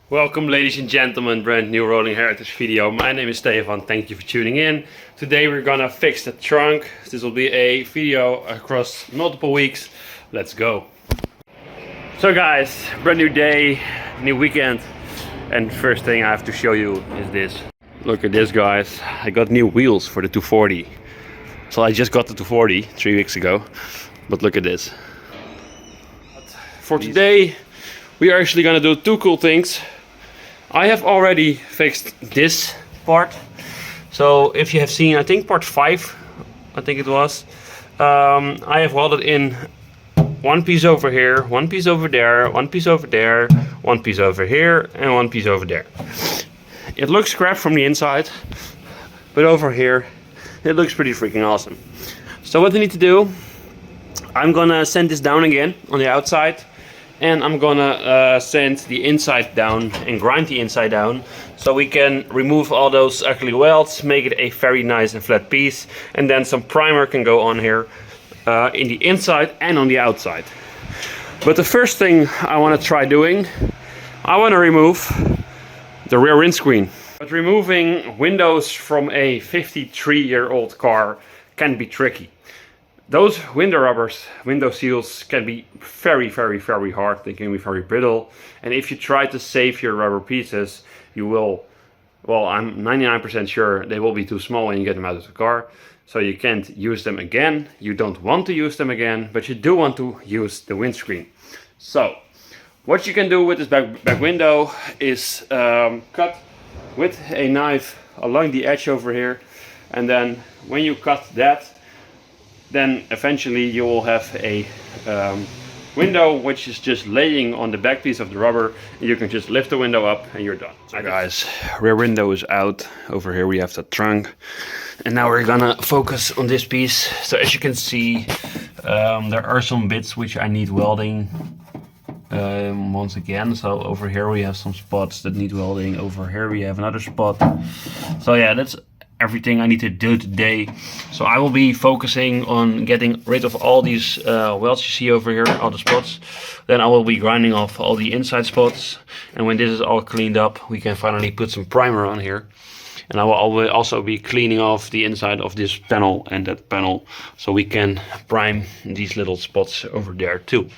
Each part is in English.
Welcome ladies and gentlemen, brand new Rolling Heritage video. My name is Stefan, thank you for tuning in. Today we're gonna fix the trunk. This will be a video across multiple weeks. Let's go. So guys, brand new day, new weekend. And first thing I have to show you is this. Look at this guys, I got new wheels for the 240. So I just got the 240 3 weeks ago. But look at this. For today, we are actually gonna do two cool things. I have already fixed this part. So if you have seen, I think part 5, I think it was, I have welded in one piece over here, one piece over there, one piece over there, one piece over here, and one piece over there. It looks crap from the inside, but over here, it looks pretty freaking awesome. So what I need to do, I'm gonna sand this down again on the outside. And I'm gonna sand the inside down and grind the inside down so we can remove all those ugly welds, make it a very nice and flat piece, and then some primer can go on here in the inside and on the outside. But the first thing I want to try doing, I want to remove the rear windscreen. But removing windows from a 53-year-old car can be tricky. Those window rubbers, window seals can be very hard. They can be very brittle. And if you try to save your rubber pieces, you will, well, I'm 99% sure they will be too small when you get them out of the car. So you can't use them again. You don't want to use them again, but you do want to use the windscreen. So what you can do with this back window is cut with a knife along the edge over here. And then when you cut that, then eventually you will have a window which is just laying on the back piece of the rubber. You can just lift the window up and you're done. So guys, rear window is out. Over here we have the trunk. And now we're gonna focus on this piece. So as you can see, there are some bits which I need welding once again. So over here we have some spots that need welding. Over here we have another spot. So yeah, that's everything I need to do today. So I will be focusing on getting rid of all these welds you see over here, all the spots. Then I will be grinding off all the inside spots. And when this is all cleaned up, we can finally put some primer on here. And I will also be cleaning off the inside of this panel and that panel, so we can prime these little spots over there too.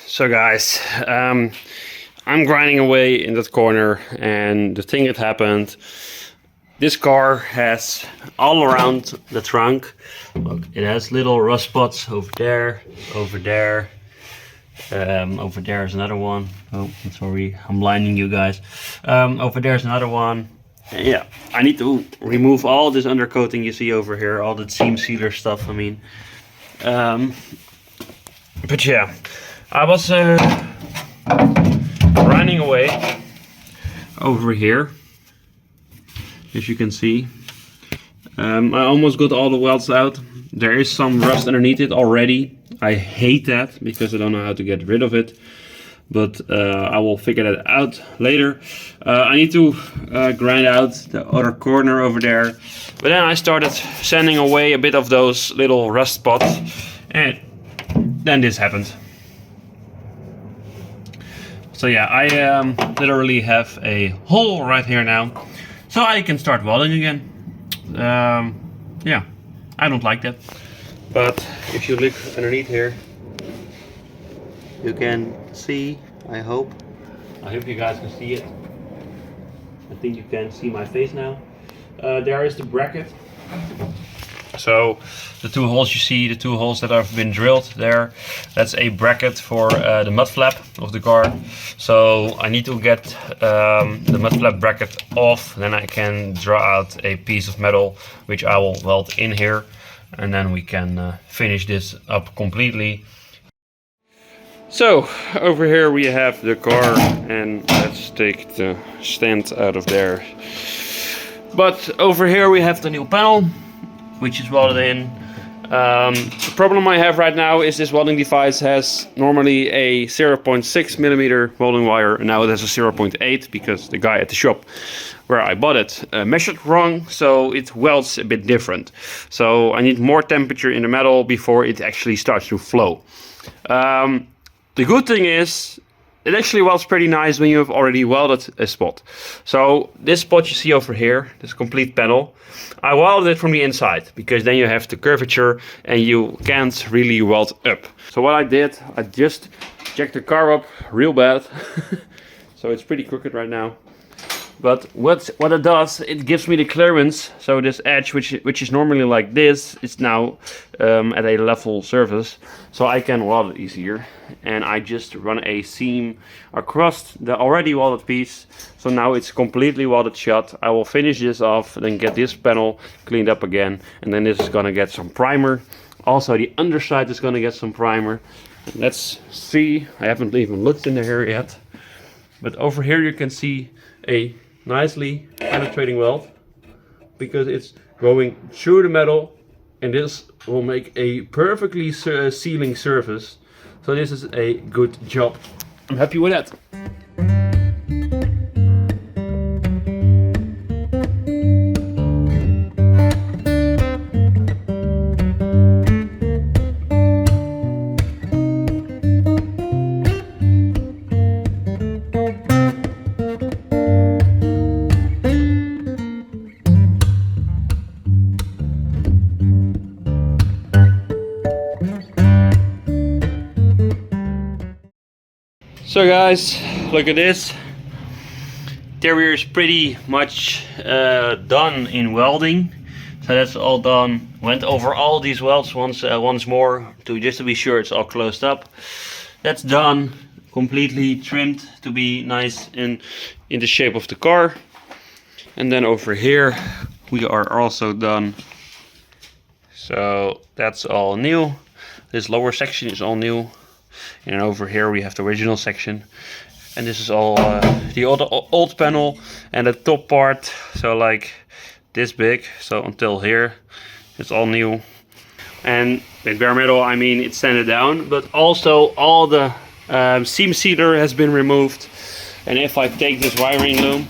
So guys, I'm grinding away in that corner, and the thing that happened, this car has all around the trunk, look, it has little rust spots over there, over there, over there is another one. Oh, I'm sorry, I'm blinding you guys. Over there's another one. And yeah, I need to remove all this undercoating you see over here, all the seam sealer stuff, I mean. But yeah, I was grinding away over here, as you can see. I almost got all the welds out. There is some rust underneath it already. I hate that because I don't know how to get rid of it, but I will figure that out later. I need to grind out the other corner over there, but then I started sanding away a bit of those little rust spots, and then this happened. So yeah, I literally have a hole right here now, so I can start welding again. Yeah, I don't like that. But if you look underneath here, you can see, I hope you guys can see it. I think you can see my face now. There is the bracket. So the two holes you see, the two holes that have been drilled there, that's a bracket for the mud flap of the car. So I need to get the mud flap bracket off, then I can draw out a piece of metal which I will weld in here, and then we can finish this up completely. So over here we have the car, and let's take the stand out of there. But over here we have the new panel, which is welded in. The problem I have right now is this welding device has normally a 0.6 millimeter welding wire, and now it has a 0.8 because the guy at the shop where I bought it measured wrong, so it welds a bit different. So I need more temperature in the metal before it actually starts to flow. The good thing is, it actually welds pretty nice when you have already welded a spot. So this spot you see over here, this complete panel, I welded it from the inside because then you have the curvature and you can't really weld up. So what I did, I just jacked the car up real bad. So it's pretty crooked right now. But what it does, it gives me the clearance. So this edge, which is normally like this, is now at a level surface. So I can weld it easier. And I just run a seam across the already welded piece. So now it's completely welded shut. I will finish this off, then get this panel cleaned up again. And then this is gonna get some primer. Also the underside is gonna get some primer. Let's see, I haven't even looked in here yet. But over here you can see a nicely penetrating weld because it's going through the metal, and this will make a perfectly sealing surface. So this is a good job. I'm happy with that. So guys, look at this. Interior is pretty much done in welding. So that's all done. Went over all these welds once more just to be sure it's all closed up. That's done. Completely trimmed to be nice in the shape of the car. And then over here we are also done. So that's all new. This lower section is all new. And over here we have the original section, and this is all the old panel and the top part, so like this big, so until here it's all new. And with bare metal I mean it's sanded down, but also all the seam sealer has been removed. And if I take this wiring loom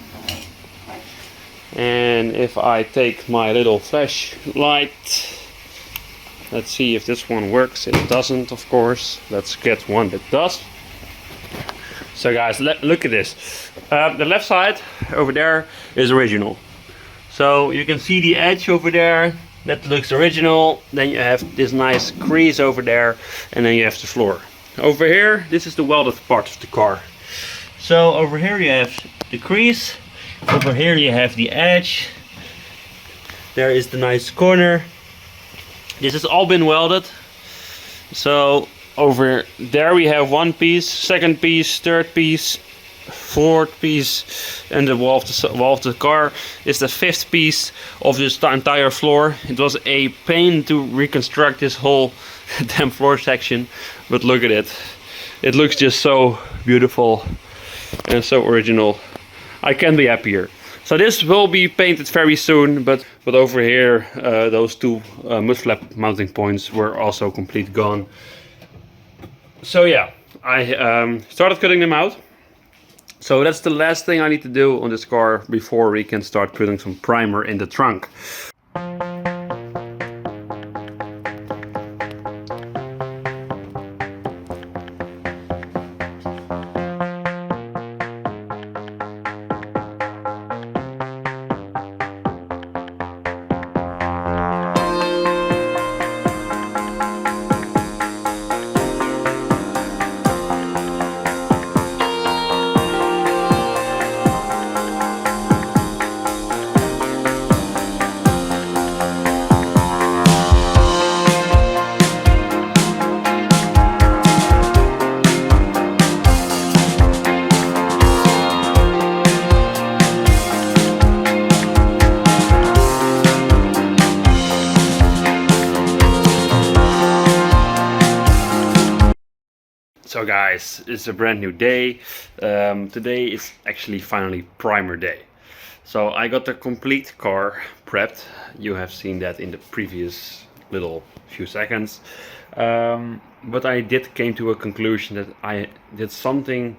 and if I take my little flashlight, let's see if this one works. It doesn't, of course. Let's get one that does. So guys, look at this. The left side over there is original. So you can see the edge over there. That looks original. Then you have this nice crease over there. And then you have the floor. Over here, this is the welded part of the car. So over here you have the crease. Over here you have the edge. There is the nice corner. This has all been welded. So over there we have one piece, second piece, third piece, fourth piece, and the wall of the car is the fifth piece of this entire floor. It was a pain to reconstruct this whole damn floor section, but look at it. It looks just so beautiful and so original. I can't be happier. So this will be painted very soon, but over here those two mud flap mounting points were also completely gone. So yeah, I started cutting them out. So that's the last thing I need to do on this car before we can start putting some primer in the trunk. So guys, it's a brand new day. Today is actually finally primer day. So I got the complete car prepped. You have seen that in the previous little few seconds. But I came to a conclusion that I did something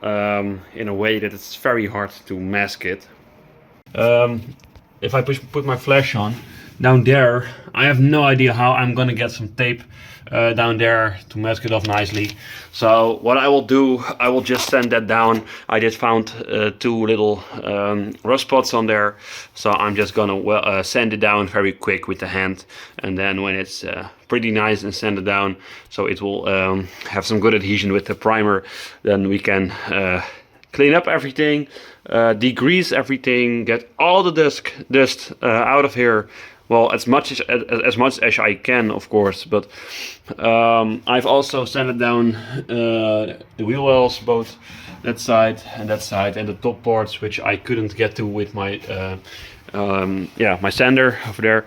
in a way that it's very hard to mask it. If I put my flash on, down there, I have no idea how I'm gonna get some tape down there to mask it off nicely. So what I will do, I will just sand that down. I just found two little rust spots on there, so I'm just gonna sand it down very quick with the hand, and then when it's pretty nice and sanded down, so it will have some good adhesion with the primer, then we can clean up everything, degrease everything, get all the dust out of here. Well, as much as I can, of course. But I've also sanded down the wheel wells, both that side, and the top parts, which I couldn't get to with my my sander over there.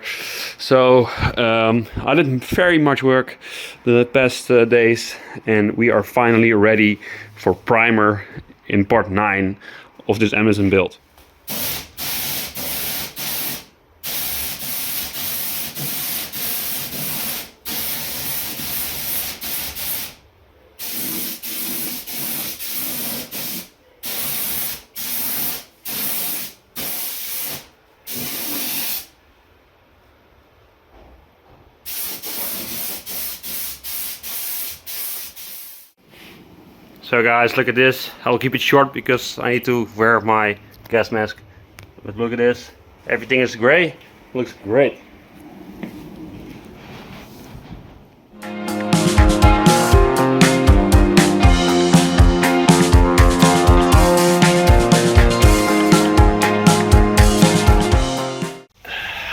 So I did very much work the past days, and we are finally ready for primer in part 9 of this Amazon build. So guys, look at this. I'll keep it short because I need to wear my gas mask. But look at this. Everything is gray. Looks great.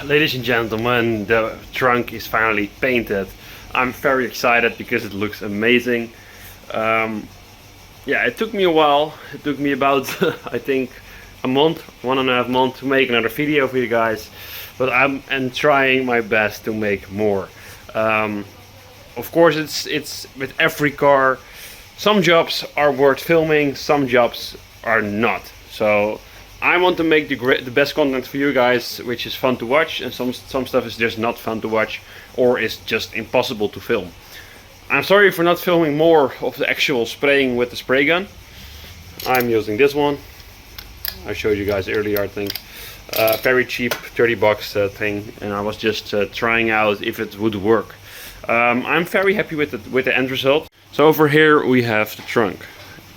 Ladies and gentlemen, the trunk is finally painted. I'm very excited because it looks amazing. Yeah, it took me a while. It took me about I think a month, 1.5 months to make another video for you guys. But I'm trying my best to make more. Of course, it's with every car. Some jobs are worth filming, some jobs are not. So I want to make the best content for you guys, which is fun to watch, and some stuff is just not fun to watch, or is just impossible to film. I'm sorry for not filming more of the actual spraying with the spray gun. I'm using this one. I showed you guys earlier, I think. Very cheap, 30 bucks thing, and I was just trying out if it would work. I'm very happy with the end result. So over here we have the trunk,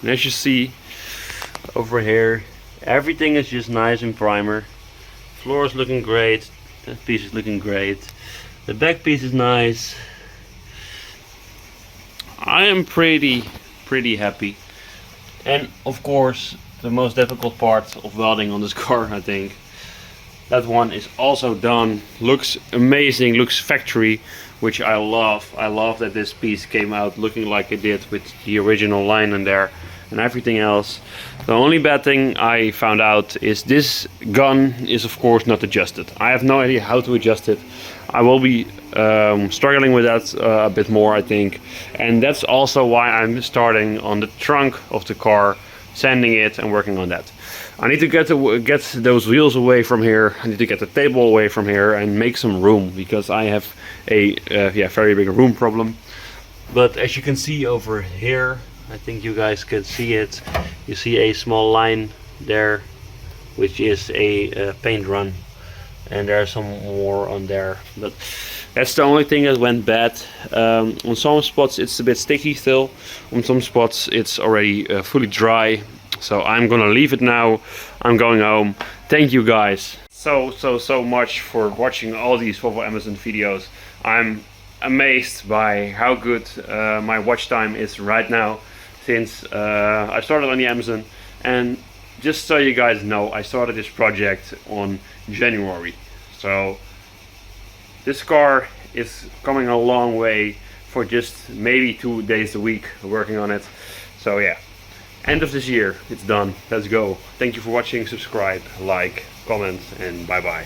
and as you see over here, everything is just nice and primer. Floor is looking great. That piece is looking great. The back piece is nice. I am pretty happy. And of course, the most difficult part of welding on this car, I think, that one is also done. Looks amazing, looks factory, which I love. I love that this piece came out looking like it did with the original line in there and everything else. The only bad thing I found out is this gun is of course not adjusted. I have no idea how to adjust it. I will be struggling with that a bit more, I think, and that's also why I'm starting on the trunk of the car, sanding it and working on that. I need to get those wheels away from here. I need to get the table away from here and make some room, because I have a very big room problem. But as you can see over here, I think you guys can see it. You see a small line there, which is a paint run, and there's some more on there. But that's the only thing that went bad. On some spots it's a bit sticky still. On some spots it's already fully dry. So I'm gonna leave it now. I'm going home. Thank you guys so much for watching all these Volvo Amazon videos. I'm amazed by how good my watch time is right now, since I started on the Amazon. And just so you guys know, I started this project on January. So this car is coming a long way for just maybe 2 days a week working on it. So yeah, end of this year, it's done. Let's go. Thank you for watching. Subscribe, like, comment, and bye bye.